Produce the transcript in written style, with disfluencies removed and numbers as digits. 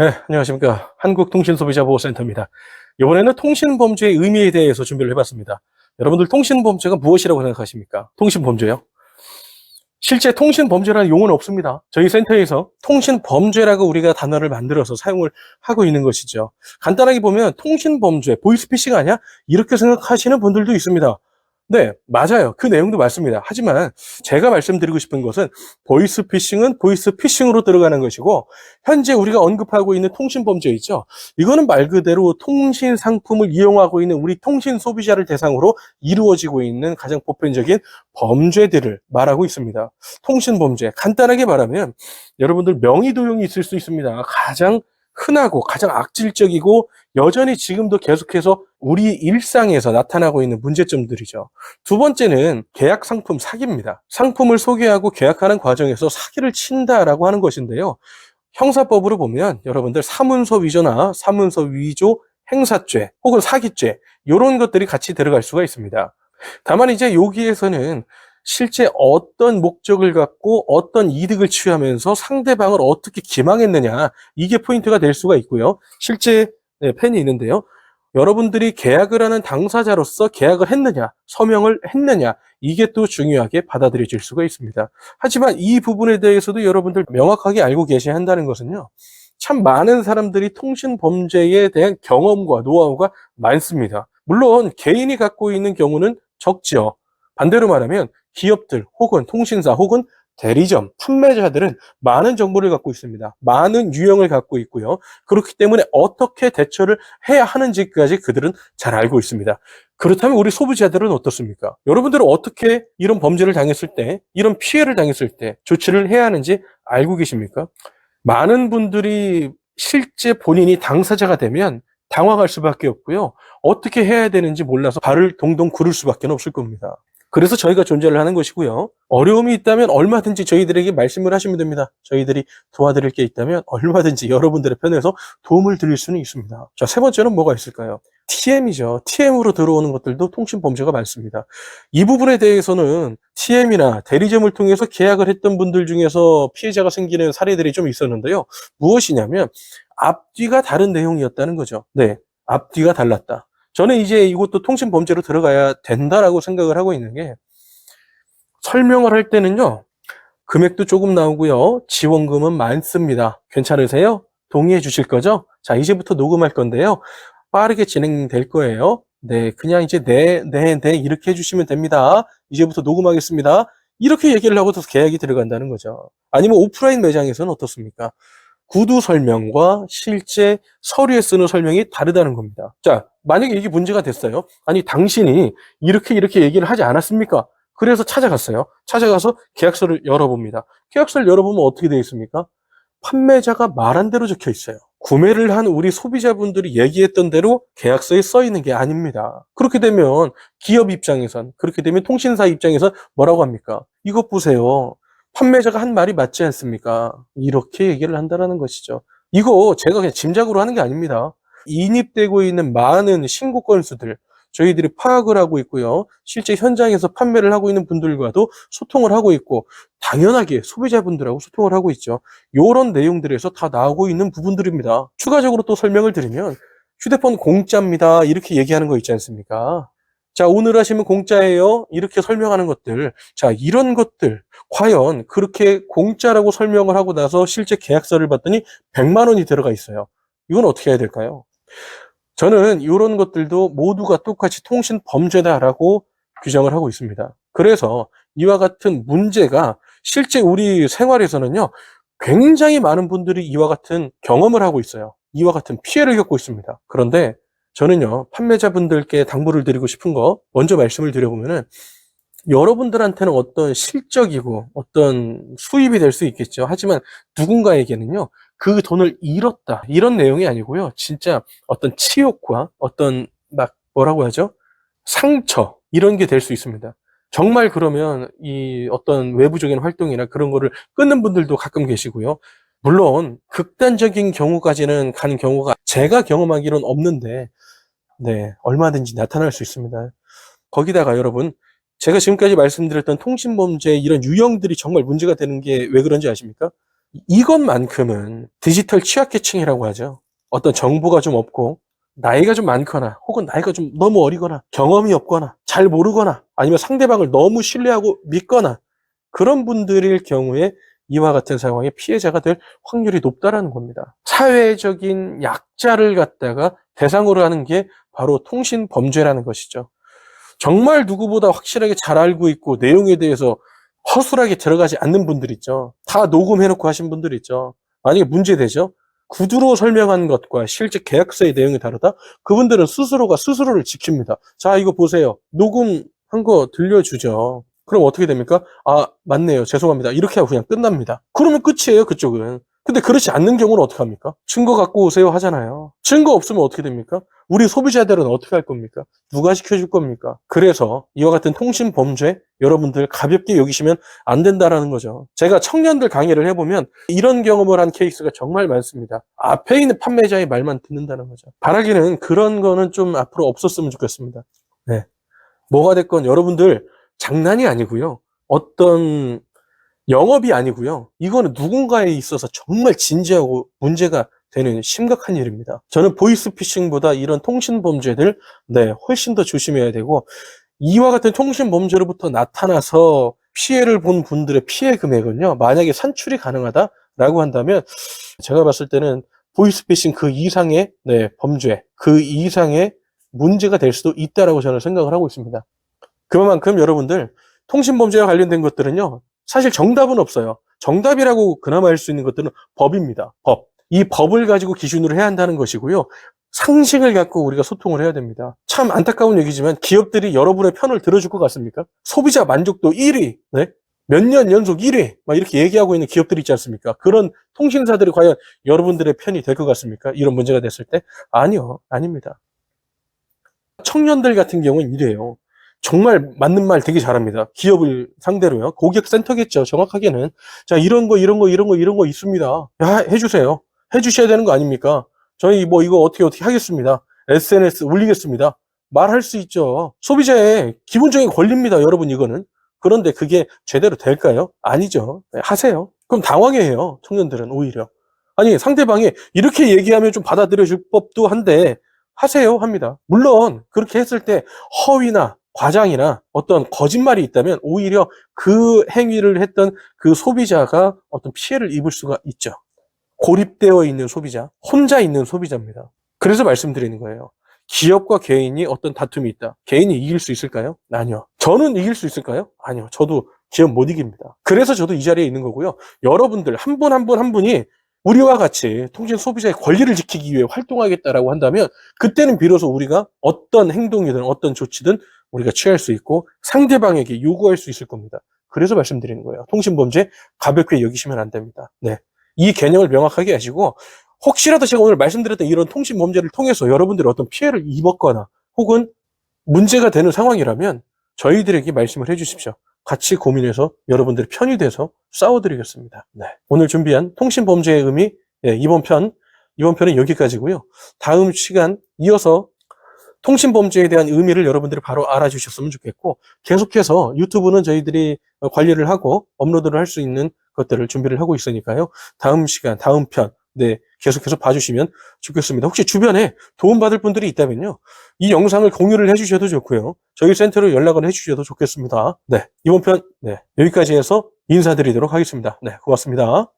네, 안녕하십니까. 한국통신소비자보호센터입니다. 이번에는 통신범죄의 의미에 대해서 준비를 해봤습니다. 여러분들 통신범죄가 무엇이라고 생각하십니까? 통신범죄요? 실제 통신범죄라는 용어는 없습니다. 저희 센터에서 통신범죄라고 우리가 단어를 만들어서 사용을 하고 있는 것이죠. 간단하게 보면 통신범죄, 보이스피싱 아니야? 이렇게 생각하시는 분들도 있습니다. 네, 맞아요. 그 내용도 맞습니다. 하지만 제가 말씀드리고 싶은 것은 보이스피싱은 보이스피싱으로 들어가는 것이고, 현재 우리가 언급하고 있는 통신범죄 있죠? 이거는 말 그대로 통신 상품을 이용하고 있는 우리 통신 소비자를 대상으로 이루어지고 있는 가장 보편적인 범죄들을 말하고 있습니다. 통신범죄, 간단하게 말하면 여러분들 명의도용이 있을 수 있습니다. 가장 흔하고 가장 악질적이고 여전히 지금도 계속해서 우리 일상에서 나타나고 있는 문제점들이죠. 두 번째는 계약 상품 사기입니다. 상품을 소개하고 계약하는 과정에서 사기를 친다라고 하는 것인데요. 형사법으로 보면 여러분들 사문서 위조나 사문서 위조 행사죄 혹은 사기죄 이런 것들이 같이 들어갈 수가 있습니다. 다만 이제 여기에서는 실제 어떤 목적을 갖고 어떤 이득을 취하면서 상대방을 어떻게 기망했느냐, 이게 포인트가 될 수가 있고요. 실제 펜이 있는데요. 여러분들이 계약을 하는 당사자로서 계약을 했느냐, 서명을 했느냐, 이게 또 중요하게 받아들여질 수가 있습니다. 하지만 이 부분에 대해서도 여러분들 명확하게 알고 계셔야 한다는 것은요. 참 많은 사람들이 통신 범죄에 대한 경험과 노하우가 많습니다. 물론 개인이 갖고 있는 경우는 적지요. 반대로 말하면 기업들 혹은 통신사 혹은 대리점, 판매자들은 많은 정보를 갖고 있습니다. 많은 유형을 갖고 있고요. 그렇기 때문에 어떻게 대처를 해야 하는지까지 그들은 잘 알고 있습니다. 그렇다면 우리 소비자들은 어떻습니까? 여러분들은 어떻게 이런 범죄를 당했을 때, 이런 피해를 당했을 때 조치를 해야 하는지 알고 계십니까? 많은 분들이 실제 본인이 당사자가 되면 당황할 수밖에 없고요. 어떻게 해야 되는지 몰라서 발을 동동 구를 수밖에 없을 겁니다. 그래서 저희가 존재를 하는 것이고요. 어려움이 있다면 얼마든지 저희들에게 말씀을 하시면 됩니다. 저희들이 도와드릴 게 있다면 얼마든지 여러분들의 편에서 도움을 드릴 수는 있습니다. 자, 세 번째는 뭐가 있을까요? TM이죠. TM으로 들어오는 것들도 통신범죄가 많습니다. 이 부분에 대해서는 TM이나 대리점을 통해서 계약을 했던 분들 중에서 피해자가 생기는 사례들이 좀 있었는데요. 무엇이냐면 앞뒤가 다른 내용이었다는 거죠. 네, 앞뒤가 달랐다. 저는 이제 이것도 통신범죄로 들어가야 된다라고 생각을 하고 있는 게, 설명을 할 때는요, 금액도 조금 나오고요, 지원금은 많습니다. 괜찮으세요? 동의해 주실 거죠? 자, 이제부터 녹음할 건데요. 빠르게 진행될 거예요. 네, 그냥 이제 네, 이렇게 해주시면 됩니다. 이제부터 녹음하겠습니다. 이렇게 얘기를 하고서 계약이 들어간다는 거죠. 아니면 오프라인 매장에서는 어떻습니까? 구두 설명과 실제 서류에 쓰는 설명이 다르다는 겁니다. 자, 만약에 이게 문제가 됐어요. 아니, 당신이 이렇게 얘기를 하지 않았습니까? 그래서 찾아갔어요. 찾아가서 계약서를 열어봅니다. 계약서를 열어보면 어떻게 되어 있습니까? 판매자가 말한 대로 적혀 있어요. 구매를 한 우리 소비자분들이 얘기했던 대로 계약서에 써 있는 게 아닙니다. 그렇게 되면 기업 입장에선, 그렇게 되면 통신사 입장에선 뭐라고 합니까? 이것 보세요. 판매자가 한 말이 맞지 않습니까? 이렇게 얘기를 한다는 것이죠. 이거 제가 그냥 짐작으로 하는 게 아닙니다. 인입되고 있는 많은 신고 건수들, 저희들이 파악을 하고 있고요. 실제 현장에서 판매를 하고 있는 분들과도 소통을 하고 있고, 당연하게 소비자분들하고 소통을 하고 있죠. 이런 내용들에서 다 나오고 있는 부분들입니다. 추가적으로 또 설명을 드리면, 휴대폰 공짜입니다. 이렇게 얘기하는 거 있지 않습니까? 자, 오늘 하시면 공짜예요. 이렇게 설명하는 것들. 자, 이런 것들. 과연 그렇게 공짜라고 설명을 하고 나서 실제 계약서를 봤더니 100만 원이 들어가 있어요. 이건 어떻게 해야 될까요? 저는 이런 것들도 모두가 똑같이 통신 범죄다라고 규정을 하고 있습니다. 그래서 이와 같은 문제가 실제 우리 생활에서는요, 굉장히 많은 분들이 이와 같은 경험을 하고 있어요. 이와 같은 피해를 겪고 있습니다. 그런데 저는요, 판매자분들께 당부를 드리고 싶은 거 먼저 말씀을 드려보면은, 여러분들한테는 어떤 실적이고 어떤 수입이 될 수 있겠죠. 하지만 누군가에게는요, 그 돈을 잃었다, 이런 내용이 아니고요, 진짜 어떤 치욕과 어떤 막 뭐라고 하죠? 상처, 이런 게 될 수 있습니다. 정말 그러면 이 어떤 외부적인 활동이나 그런 거를 끊는 분들도 가끔 계시고요. 물론 극단적인 경우까지는 가는 경우가 제가 경험하기로는 없는데, 네, 얼마든지 나타날 수 있습니다. 거기다가 여러분, 제가 지금까지 말씀드렸던 통신범죄 이런 유형들이 정말 문제가 되는 게 왜 그런지 아십니까? 이것만큼은 디지털 취약계층이라고 하죠. 어떤 정보가 좀 없고 나이가 좀 많거나 혹은 나이가 좀 너무 어리거나 경험이 없거나 잘 모르거나 아니면 상대방을 너무 신뢰하고 믿거나 그런 분들일 경우에 이와 같은 상황의 피해자가 될 확률이 높다라는 겁니다. 사회적인 약자를 갖다가 대상으로 하는 게 바로 통신범죄라는 것이죠. 정말 누구보다 확실하게 잘 알고 있고 내용에 대해서 허술하게 들어가지 않는 분들 있죠. 다 녹음해놓고 하신 분들 있죠. 만약에 문제되죠. 구두로 설명한 것과 실제 계약서의 내용이 다르다? 그분들은 스스로가 스스로를 지킵니다. 자, 이거 보세요. 녹음한 거 들려주죠. 그럼 어떻게 됩니까? 아, 맞네요. 죄송합니다. 이렇게 하고 그냥 끝납니다. 그러면 끝이에요, 그쪽은. 근데 그렇지 않는 경우는 어떻게 합니까? 증거 갖고 오세요 하잖아요. 증거 없으면 어떻게 됩니까? 우리 소비자들은 어떻게 할 겁니까? 누가 지켜줄 겁니까? 그래서 이와 같은 통신 범죄 여러분들 가볍게 여기시면 안 된다라는 거죠. 제가 청년들 강의를 해보면 이런 경험을 한 케이스가 정말 많습니다. 앞에 있는 판매자의 말만 듣는다는 거죠. 바라기는 그런 거는 좀 앞으로 없었으면 좋겠습니다. 네. 뭐가 됐건 여러분들 장난이 아니고요. 어떤 영업이 아니고요. 이거는 누군가에 있어서 정말 진지하고 문제가 되는 심각한 일입니다. 저는 보이스피싱보다 이런 통신범죄들 훨씬 더 조심해야 되고 이와 같은 통신범죄로부터 나타나서 피해를 본 분들의 피해 금액은요. 만약에 산출이 가능하다라고 한다면 제가 봤을 때는 보이스피싱 그 이상의 범죄, 그 이상의 문제가 될 수도 있다라고 저는 생각을 하고 있습니다. 그만큼 여러분들 통신범죄와 관련된 것들은요. 사실 정답은 없어요. 정답이라고 그나마 할 수 있는 것들은 법입니다. 법. 이 법을 가지고 기준으로 해야 한다는 것이고요. 상식을 갖고 우리가 소통을 해야 됩니다. 참 안타까운 얘기지만 기업들이 여러분의 편을 들어줄 것 같습니까? 소비자 만족도 1위, 몇 년 연속 1위, 막 이렇게 얘기하고 있는 기업들이 있지 않습니까? 그런 통신사들이 과연 여러분들의 편이 될 것 같습니까? 이런 문제가 됐을 때? 아니요, 아닙니다. 청년들 같은 경우는 이래요. 정말 맞는 말 되게 잘합니다. 기업을 상대로요. 고객센터겠죠. 정확하게는. 자, 이런 거 있습니다. 야, 해주세요. 해주셔야 되는 거 아닙니까? 저희 뭐 이거 어떻게 하겠습니다. SNS 올리겠습니다. 말할 수 있죠. 소비자의 기본적인 권리입니다. 여러분 이거는. 그런데 그게 제대로 될까요? 아니죠. 하세요. 그럼 당황해요. 청년들은 오히려. 아니 상대방이 이렇게 얘기하면 좀 받아들여줄 법도 한데 하세요 합니다. 물론 그렇게 했을 때 허위나 과장이나 어떤 거짓말이 있다면 오히려 그 행위를 했던 그 소비자가 어떤 피해를 입을 수가 있죠. 고립되어 있는 소비자, 혼자 있는 소비자입니다. 그래서 말씀드리는 거예요. 기업과 개인이 어떤 다툼이 있다. 개인이 이길 수 있을까요? 아니요. 저는 이길 수 있을까요? 아니요. 저도 기업 못 이깁니다. 그래서 저도 이 자리에 있는 거고요. 여러분들 한 분 한 분이 우리와 같이 통신 소비자의 권리를 지키기 위해 활동하겠다라고 한다면 그때는 비로소 우리가 어떤 행동이든 어떤 조치든 우리가 취할 수 있고 상대방에게 요구할 수 있을 겁니다. 그래서 말씀드리는 거예요. 통신범죄 가볍게 여기시면 안 됩니다. 이 개념을 명확하게 하시고 혹시라도 제가 오늘 말씀드렸던 이런 통신범죄를 통해서 여러분들이 어떤 피해를 입었거나 혹은 문제가 되는 상황이라면 저희들에게 말씀을 해주십시오. 같이 고민해서 여러분들의 편이 돼서 싸워드리겠습니다. 오늘 준비한 통신범죄의 의미 이번 편은 여기까지고요. 다음 시간 이어서 통신범죄에 대한 의미를 여러분들이 바로 알아주셨으면 좋겠고 계속해서 유튜브는 저희들이 관리를 하고 업로드를 할 수 있는 것들을 준비를 하고 있으니까요. 다음 시간, 다음 편 계속해서 봐주시면 좋겠습니다. 혹시 주변에 도움받을 분들이 있다면요. 이 영상을 공유를 해주셔도 좋고요. 저희 센터로 연락을 해주셔도 좋겠습니다. 이번 편 여기까지 해서 인사드리도록 하겠습니다. 고맙습니다.